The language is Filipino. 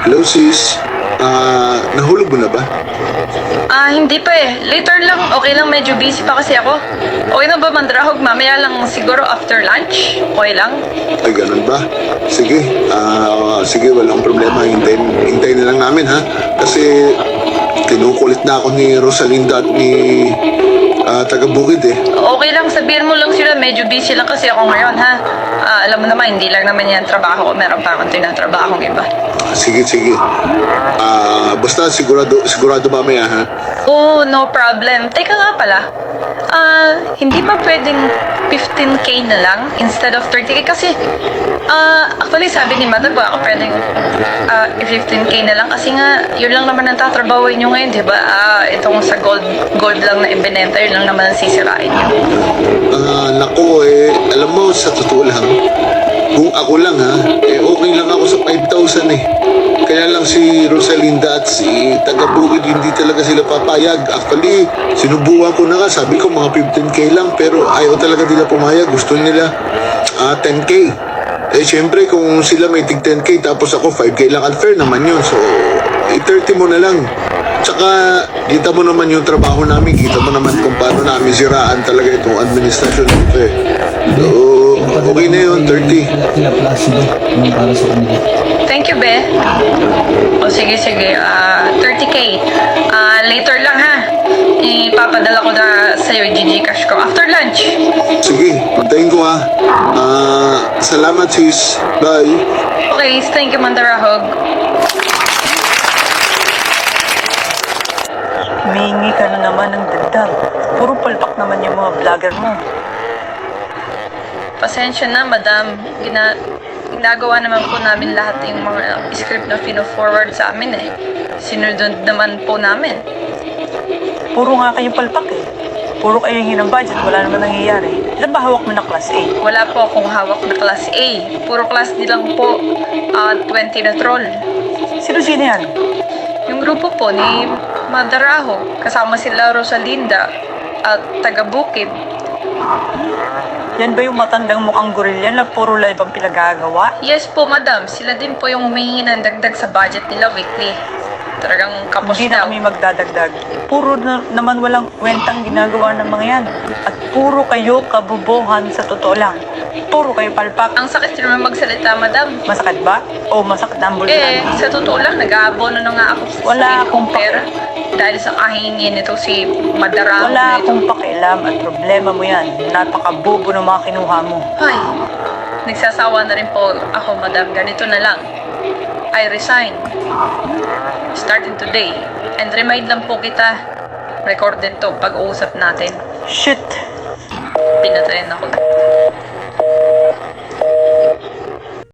Hello sis, nahulog mo na ba? Hindi pa eh. Later lang, okay lang, medyo busy pa kasi ako. Okay na ba mandrahog? Mamaya lang siguro after lunch? Okay lang? Ay, ganun ba? Sige, sige, walang problema. Hintayin na lang namin ha. Kasi kinukulit na ako ni Rosalinda at ni taga-bukid eh. Okay lang, sabihin mo lang sila, medyo busy lang kasi ako ngayon ha. Alam mo naman, hindi lang naman yan trabaho ko. Meron pa akong tinatrabahong iba. Sige, sige. Basta sigurado mamaya ha. Oh, no problem. Teka nga pala. Hindi ba pwedeng 15K na lang instead of 30K? Kasi, actually sabi ni Mother ba ako pwedeng 15K na lang kasi nga, yun lang naman ang tatrabahoin nyo ngayon, di ba? Itong sa gold lang na ibinenta, yun lang naman ang sisirain nyo. Nako alam mo, sa totoo lang, kung ako lang ha, okay lang ako sa 5,000 eh. Kaya lang si Rosalinda at si taga-bukid hindi talaga sila papayag. Actually, sinubukan ko na nga, sabi ko mga 15K lang, pero ayaw talaga nila pumayag. Gusto nila 10K. Siyempre kung sila may tig 10K tapos ako 5K lang, unfair naman yun. So, 30 mo na lang. Tsaka, kita mo naman yung trabaho namin. Kita mo naman kung paano namin siraan talaga itong administrasyon dito eh. So, okay na yun, 30. Para sa kanila. Thank you, Be. O sige, 30K. Later lang ha. Ipapadala ko na sa'yo yung Gcash ko after lunch. Sige, puntayin ko ha. Salamat sis. Bye. Okay, thank you, Mandarahog. Humingi ka na naman ng dagdag. Puro palpak naman yung mga vlogger mo. Pasensya na, madam. Ginagawa naman po namin lahat yung mga script na pino-forward sa amin eh. Sinunod naman po namin. Puro nga kayong palpak eh. Puro kayo hingi ng budget, wala naman nangyayari. Ilan ba hawak mo na class A? Wala po akong hawak na class A. Puro class D lang po. 20 na troll. Sino-sino yan? Yung grupo po ni Madaraho, kasama sila Rosalinda at taga-Bukid. Yan ba yung matandang mukhang gorilla na puro live ang pinagagawa? Yes po, madam. Sila din po yung humihingi ng dagdag sa budget nila weekly. Talagang kapos Hindi na daw. kami magdadagdag. Puro naman walang kwentang ginagawa ng mga yan. At puro kayo kabubuhan sa totoo lang. Puro kayo palpak. Ang sakit naman magsalita, madam. Masakit ba? O masakit na ang bulkan? Sa totoo lang, nag-aabono na nga ako sa Wala sarili akong kong pera. Dahil sa kahingin nito si Madaraho Wala na ito. akong pakialam at problema mo yan. Napakabobo ng mga kinuha mo. Ay, nagsasawa na rin po ako, madam. Ganito na lang. I resign. Starting today. And remind lang po kita, record din to pag-uusap natin. Shit! Pinatayin ako.